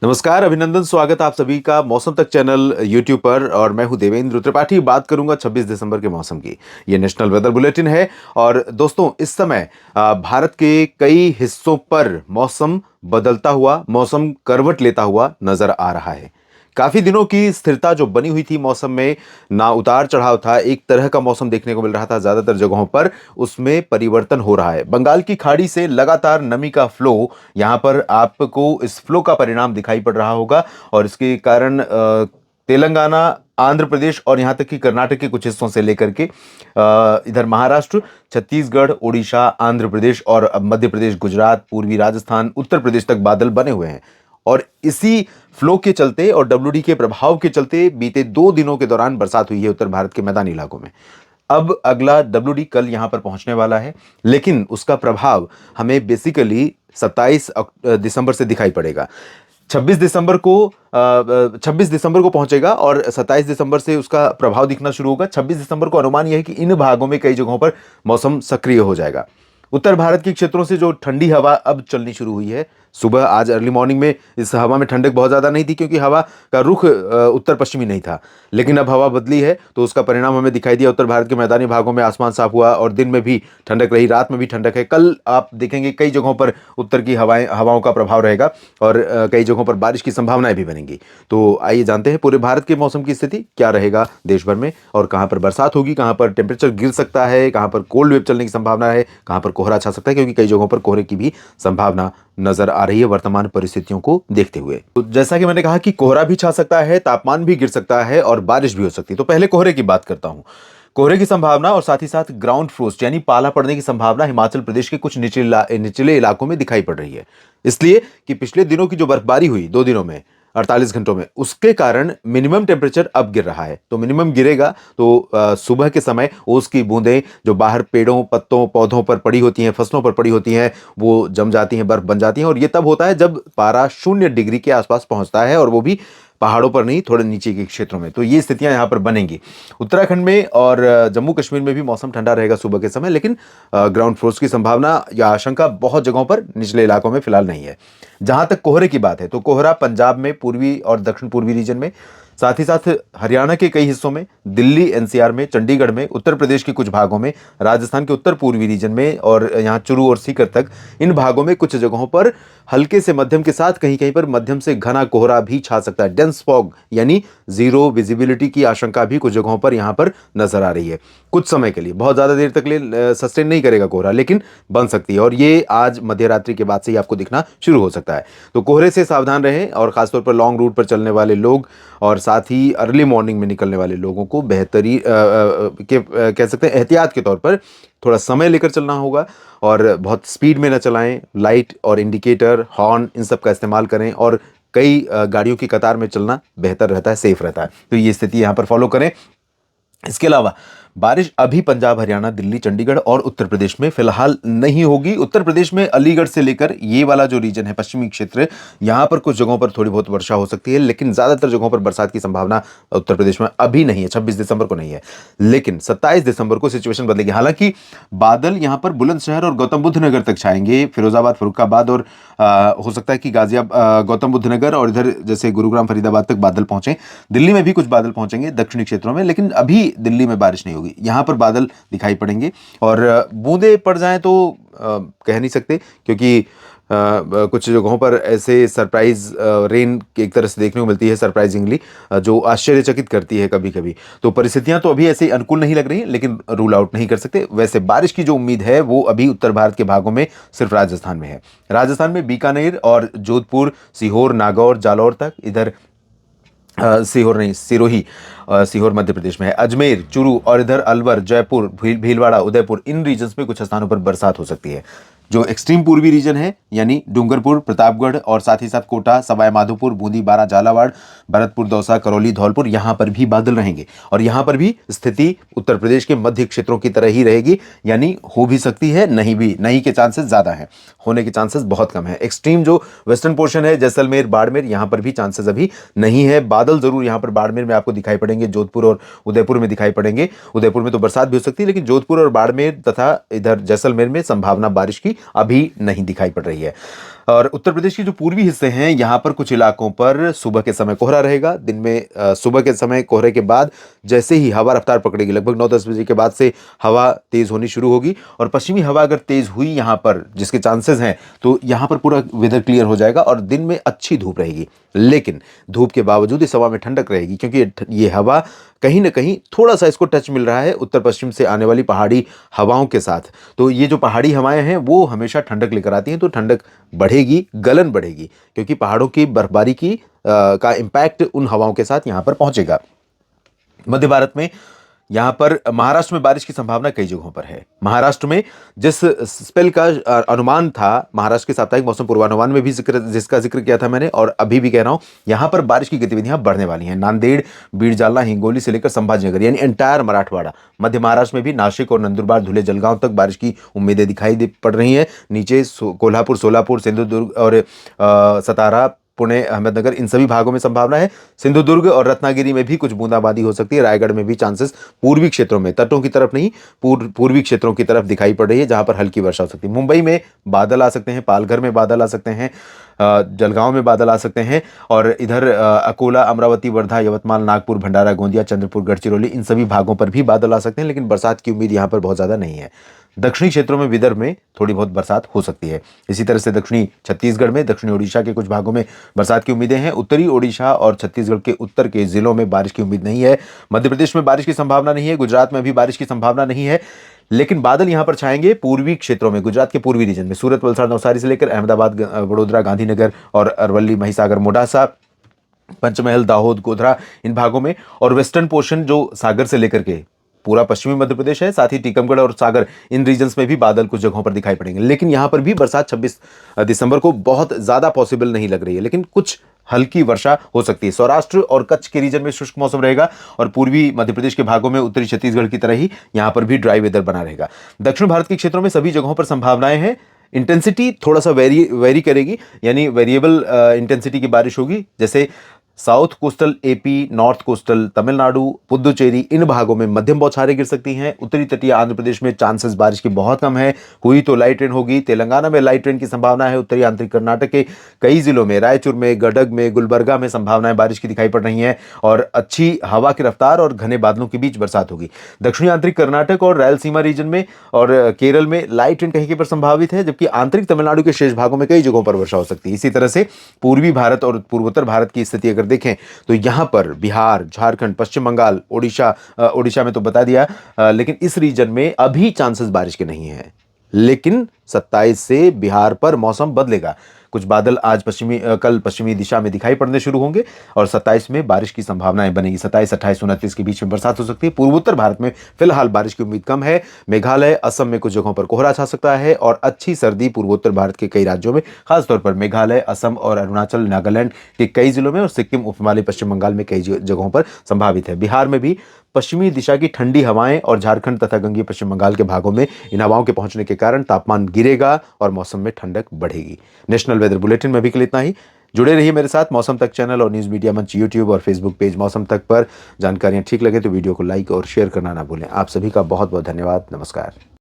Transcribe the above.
नमस्कार, अभिनंदन, स्वागत आप सभी का मौसम तक चैनल यूट्यूब पर। और मैं हूं देवेंद्र त्रिपाठी। बात करूंगा 26 दिसंबर के मौसम की। ये नेशनल वेदर बुलेटिन है। और दोस्तों, इस समय भारत के कई हिस्सों पर मौसम बदलता हुआ, मौसम करवट लेता हुआ नजर आ रहा है। काफी दिनों की स्थिरता जो बनी हुई थी मौसम में, ना उतार चढ़ाव था, एक तरह का मौसम देखने को मिल रहा था ज्यादातर जगहों पर, उसमें परिवर्तन हो रहा है। बंगाल की खाड़ी से लगातार नमी का फ्लो, यहां पर आपको इस फ्लो का परिणाम दिखाई पड़ रहा होगा। और इसके कारण तेलंगाना, आंध्र प्रदेश और यहां तक कि कर्नाटक के कुछ हिस्सों से लेकर के इधर महाराष्ट्र, छत्तीसगढ़, उड़ीसा, आंध्र प्रदेश और अब मध्य प्रदेश, गुजरात, पूर्वी राजस्थान, उत्तर प्रदेश तक बादल बने हुए हैं। और इसी फ्लो के चलते और डब्ल्यूडी के प्रभाव के चलते बीते 2 दिनों के दौरान बरसात हुई है उत्तर भारत के मैदानी इलाकों में। अब अगला डब्ल्यूडी कल यहां पर पहुंचने वाला है, लेकिन उसका प्रभाव हमें बेसिकली 27 दिसंबर से दिखाई पड़ेगा। 26 दिसंबर को पहुंचेगा और 27 दिसंबर से उसका प्रभाव दिखना शुरू होगा। 26 दिसंबर को अनुमान यह है कि इन भागों में कई जगहों पर मौसम सक्रिय हो जाएगा। उत्तर भारत के क्षेत्रों से जो ठंडी हवा अब चलनी शुरू हुई है, सुबह आज अर्ली मॉर्निंग में इस हवा में ठंडक बहुत ज़्यादा नहीं थी, क्योंकि हवा का रुख उत्तर पश्चिमी नहीं था। लेकिन अब हवा बदली है तो उसका परिणाम हमें दिखाई दिया। उत्तर भारत के मैदानी भागों में आसमान साफ हुआ और दिन में भी ठंडक रही, रात में भी ठंडक है। कल आप देखेंगे कई जगहों पर उत्तर की हवाओं का प्रभाव रहेगा और कई जगहों पर बारिश की संभावनाएं भी बनेंगी। तो आइए जानते हैं पूरे भारत के मौसम की स्थिति क्या रहेगा देश भर में, और कहाँ पर बरसात होगी, कहाँ पर टेम्परेचर गिर सकता है, कहाँ पर कोल्ड वेव चलने की संभावना है, कहाँ पर कोहरा छा सकता है, क्योंकि कई जगहों पर कोहरे की भी संभावना नजर आ रही है वर्तमान परिस्थितियों को देखते हुए। तो जैसा कि मैंने कहा कि कोहरा भी छा सकता है, तापमान भी गिर सकता है और बारिश भी हो सकती है। तो पहले कोहरे की बात करता हूं। कोहरे की संभावना और साथ ही साथ ग्राउंड फ्रोस्ट यानी पाला पड़ने की संभावना निचले प्रदेश के कुछ निचले इलाकों में दिखाई पड़ रही है। इसलिए कि पिछले दिनों की जो बर्फबारी हुई 2 दिनों में, 48 घंटों में, उसके कारण मिनिमम टेम्परेचर अब गिर रहा है। तो मिनिमम गिरेगा तो सुबह के समय ओस की बूंदें जो बाहर पेड़ों, पत्तों, पौधों पर पड़ी होती हैं, फसलों पर पड़ी होती हैं, वो जम जाती हैं, बर्फ बन जाती हैं। और ये तब होता है जब पारा 0 डिग्री के आसपास पहुंचता है, और वो भी पहाड़ों पर नहीं, थोड़े नीचे के क्षेत्रों में। तो ये स्थितियां यहां पर बनेंगी। उत्तराखंड में और जम्मू कश्मीर में भी मौसम ठंडा रहेगा सुबह के समय, लेकिन ग्राउंड फ्रोस्ट की संभावना या आशंका बहुत जगहों पर निचले इलाकों में फिलहाल नहीं है। जहां तक कोहरे की बात है तो कोहरा पंजाब में, पूर्वी और दक्षिण पूर्वी रीजन में, साथ ही साथ हरियाणा के कई हिस्सों में, दिल्ली एनसीआर में, चंडीगढ़ में, उत्तर प्रदेश के कुछ भागों में, राजस्थान के उत्तर पूर्वी रीजन में और यहां चुरू और सीकर तक, इन भागों में कुछ जगहों पर हल्के से मध्यम के साथ कहीं कहीं पर मध्यम से घना कोहरा भी छा सकता है। डेंस फॉग यानी जीरो विजिबिलिटी की आशंका भी कुछ जगहों पर यहां पर नजर आ रही है। कुछ समय के लिए, बहुत ज्यादा देर तक लिए सस्टेन नहीं करेगा कोहरा, लेकिन बन सकती है। और ये आज मध्य रात्रि के बाद से ही आपको दिखना शुरू हो सकता है। तो कोहरे से सावधान रहें, और खासतौर पर लॉन्ग रूट पर चलने वाले लोग और साथ ही अर्ली मॉर्निंग में निकलने वाले लोगों को कह सकते हैं एहतियात के तौर पर थोड़ा समय लेकर चलना होगा। और बहुत स्पीड में न चलाएं। लाइट और इंडिकेटर, हॉर्न, इन सब का इस्तेमाल करें, और कई गाड़ियों की कतार में चलना बेहतर रहता है, सेफ रहता है। तो ये स्थिति यहाँ पर फॉलो करें। इसके अलावा बारिश अभी पंजाब, हरियाणा, दिल्ली, चंडीगढ़ और उत्तर प्रदेश में फिलहाल नहीं होगी। उत्तर प्रदेश में अलीगढ़ से लेकर ये वाला जो रीजन है, पश्चिमी क्षेत्र, यहां पर कुछ जगहों पर थोड़ी बहुत वर्षा हो सकती है, लेकिन ज्यादातर जगहों पर बरसात की संभावना उत्तर प्रदेश में अभी नहीं है। 26 दिसंबर को नहीं है, लेकिन 27 दिसंबर को सिचुएशन बदलेगी। हालांकि बादल यहां पर बुलंदशहर और गौतम बुद्ध नगर तक छाएंगे, फिरोजाबाद, फर्रुखाबाद और हो सकता है कि गाजियाबाद, गौतम बुद्ध नगर और इधर जैसे गुरुग्राम, फरीदाबाद तक बादल पहुंचे। दिल्ली में भी कुछ बादल पहुंचेंगे दक्षिणी क्षेत्रों में, लेकिन अभी दिल्ली में बारिश नहीं होगी। यहां पर बादल दिखाई पड़ेंगे और बूंदे पड़ जाएं तो कह नहीं सकते, क्योंकि कुछ जगहों पर ऐसे सरप्राइज रेन एक तरह से देखने को मिलती है, सरप्राइजिंगली, जो आश्चर्यचकित करती है कभी कभी। तो परिस्थितियां तो अभी ऐसे अनुकूल नहीं लग रही, लेकिन रूल आउट नहीं कर सकते। वैसे बारिश की जो उम्मीद है वो अभी उत्तर भारत के भागों में सिर्फ राजस्थान में है। राजस्थान में बीकानेर और जोधपुर, सीहोर, नागौर, जालौर तक, इधर सीहोर नहीं, सिरोही, सीहोर मध्य प्रदेश में है, अजमेर, चूरू और इधर अलवर, जयपुर, भीलवाड़ा, उदयपुर, इन रीजन्स में कुछ स्थानों पर बरसात हो सकती है। जो एक्सट्रीम पूर्वी रीजन है यानी डूंगरपुर, प्रतापगढ़ और साथ ही साथ कोटा, सवाई माधोपुर, बूंदी, बारा, झालावाड़, भरतपुर, दौसा, करौली, धौलपुर, यहां पर भी बादल रहेंगे। और यहां पर भी स्थिति उत्तर प्रदेश के मध्य क्षेत्रों की तरह ही रहेगी, यानी हो भी सकती है, नहीं के चांसेस ज्यादा हैं, होने के चांसेस बहुत कम है। एक्सट्रीम जो वेस्टर्न पोर्शन है, जैसलमेर, बाड़मेर, यहां पर भी चांसेस अभी नहीं है। बादल जरूर यहां पर बाड़मेर में आपको दिखाई पड़ेंगे, जोधपुर और उदयपुर में दिखाई पड़ेंगे। उदयपुर में तो बरसात भी हो सकती है, लेकिन जोधपुर और बाड़मेर तथा इधर जैसलमेर में संभावना बारिश की अभी नहीं दिखाई पड़ रही है। और उत्तर प्रदेश के जो पूर्वी हिस्से हैं यहाँ पर कुछ इलाकों पर सुबह के समय कोहरा रहेगा। दिन में सुबह के समय कोहरे के बाद जैसे ही हवा रफ्तार पकड़ेगी, लगभग 9-10 बजे के बाद से हवा तेज होनी शुरू होगी और पश्चिमी हवा अगर तेज हुई यहाँ पर, जिसके चांसेस हैं, तो यहाँ पर पूरा वेदर क्लियर हो जाएगा और दिन में अच्छी धूप रहेगी। लेकिन धूप के बावजूद इस हवा में ठंडक रहेगी, क्योंकि ये हवा कहीं ना कहीं थोड़ा सा इसको टच मिल रहा है उत्तर पश्चिम से आने वाली पहाड़ी हवाओं के साथ। तो ये जो पहाड़ी हवाएं हैं वो हमेशा ठंडक लेकर आती हैं, तो ठंडक बढ़ेगी, गलन बढ़ेगी, क्योंकि पहाड़ों की बर्फबारी की का इम्पैक्ट उन हवाओं के साथ यहां पर पहुंचेगा। मध्य भारत में यहाँ पर महाराष्ट्र में बारिश की संभावना कई जगहों पर है। महाराष्ट्र में जिस स्पेल का अनुमान था, महाराष्ट्र के साप्ताहिक मौसम पूर्वानुमान में भी जिसका जिक्र किया था मैंने, और अभी भी कह रहा हूं, यहाँ पर बारिश की गतिविधियां बढ़ने वाली हैं। नांदेड़, बीड, जालना, हिंगोली से लेकर संभाजीनगर यानी एंटायर मराठवाड़ा, मध्य महाराष्ट्र में भी नासिक और नंदुरबार, धुले, जलगांव तक बारिश की उम्मीदें दिखाई पड़ रही हैं। नीचे कोल्हापुर, सोलापुर, सिंधुदुर्ग और सतारा, पुणे, अहमदनगर, इन सभी भागों में संभावना है। सिंधुदुर्ग और रत्नागिरी में भी कुछ बूंदाबांदी हो सकती है। रायगढ़ में भी चांसेस पूर्वी क्षेत्रों में, तटों की तरफ नहीं, पूर्वी क्षेत्रों की तरफ दिखाई पड़ रही है, जहां पर हल्की वर्षा हो सकती है। मुंबई में बादल आ सकते हैं, पालघर में बादल आ सकते हैं, जलगांव में बादल आ सकते हैं, और इधर अकोला, अमरावती, वर्धा, यवतमाल, नागपुर, भंडारा, गोंदिया, चंद्रपुर, गढ़चिरौली, इन सभी भागों पर भी बादल आ सकते हैं, लेकिन बरसात की उम्मीद यहां पर बहुत ज्यादा नहीं है। दक्षिणी क्षेत्रों में, विदर्भ में थोड़ी बहुत बरसात हो सकती है। इसी तरह से दक्षिणी छत्तीसगढ़ में, दक्षिणी ओडिशा के कुछ भागों में बरसात की उम्मीदें हैं। उत्तरी ओडिशा और छत्तीसगढ़ के उत्तर के जिलों में बारिश की उम्मीद नहीं है। मध्य प्रदेश में बारिश की संभावना नहीं है। गुजरात में भी बारिश की संभावना नहीं है, लेकिन बादल यहां पर छाएंगे पूर्वी क्षेत्रों में, गुजरात के पूर्वी रीजन में, सूरत, वलसाड़, नवसारी से लेकर अहमदाबाद, वडोदरा, गांधीनगर और अरवली, महिसागर, मोडासा, पंचमहल, दाहोद, गोधरा, इन भागों में, और वेस्टर्न पोर्शन जो सागर से लेकर के पूरा पश्चिमी मध्य प्रदेश है, साथ ही टीकमगढ़ और सागर, इन रीजन्स में भी बादल कुछ जगहों पर दिखाई पड़ेंगे। लेकिन यहां पर भी बरसात 26 दिसंबर को बहुत ज्यादा पॉसिबल नहीं लग रही है, लेकिन कुछ हल्की वर्षा हो सकती है। सौराष्ट्र और कच्छ के रीजन में शुष्क मौसम रहेगा, और पूर्वी मध्य प्रदेश के भागों में उत्तरी छत्तीसगढ़ की तरह ही यहां पर भी ड्राई वेदर बना रहेगा। दक्षिण भारत के क्षेत्रों में सभी जगहों पर संभावनाएं हैं। इंटेंसिटी थोड़ा सा वेरी करेगी, यानी वेरिएबल इंटेंसिटी की बारिश होगी। जैसे south coastal AP, north coastal Tamil Nadu, Puducherry, इन भागों में मध्यम बौछारें गिर सकती हैं। उत्तरी तटीय आंध्र प्रदेश में चांसेस बारिश की बहुत कम है, हुई तो लाइट रेन होगी। तेलंगाना में लाइट रेन की संभावना है। उत्तरी आंतरिक कर्नाटक के कई जिलों में, रायचूर में, गडग में, गुलबर्गा में संभावनाएं बारिश की दिखाई पड़ रही हैं, और अच्छी हवा की रफ्तार और घने बादलों के बीच बरसात होगी। दक्षिणी आंतरिक कर्नाटक और रायलसीमा रीजन में और केरल में लाइट रेन कहीं कहीं पर संभावित है, जबकि आंतरिक तमिलनाडु के शेष भागों में कई जगहों पर वर्षा हो सकती है। इसी तरह से पूर्वी भारत और पूर्वोत्तर भारत की स्थिति अगर देखें तो यहां पर बिहार, झारखंड, पश्चिम बंगाल, ओडिशा में तो बता दिया, लेकिन इस रीजन में अभी चांसेस बारिश के नहीं है। लेकिन 27 से बिहार पर मौसम बदलेगा। कुछ बादल कल पश्चिमी दिशा में दिखाई पड़ने शुरू होंगे, और 27 में बारिश की संभावनाएं बनेगी। 27, 28, 29 के बीच में बरसात हो सकती है। पूर्वोत्तर भारत में फिलहाल बारिश की उम्मीद कम है। मेघालय, असम में कुछ जगहों पर कोहरा छा सकता है, और अच्छी सर्दी पूर्वोत्तर भारत के कई राज्यों में, खासतौर पर मेघालय, असम और अरुणाचल, नागालैंड के कई जिलों में, और सिक्किम, उप हिमालय, पश्चिम बंगाल में कई जगहों पर संभावित है। बिहार में भी पश्चिमी दिशा की ठंडी हवाएं, और झारखंड तथा गंगीय पश्चिम बंगाल के भागों में इन हवाओं के पहुंचने के कारण तापमान गिरेगा और मौसम में ठंडक बढ़ेगी। नेशनल वेदर बुलेटिन में अभी के लिए इतना ही। जुड़े रहिए मेरे साथ मौसम तक चैनल और न्यूज़ मीडिया मंच यूट्यूब और फेसबुक पेज मौसम तक पर। जानकारियां ठीक लगे तो वीडियो को लाइक और शेयर करना ना भूलें। आप सभी का बहुत बहुत धन्यवाद। नमस्कार।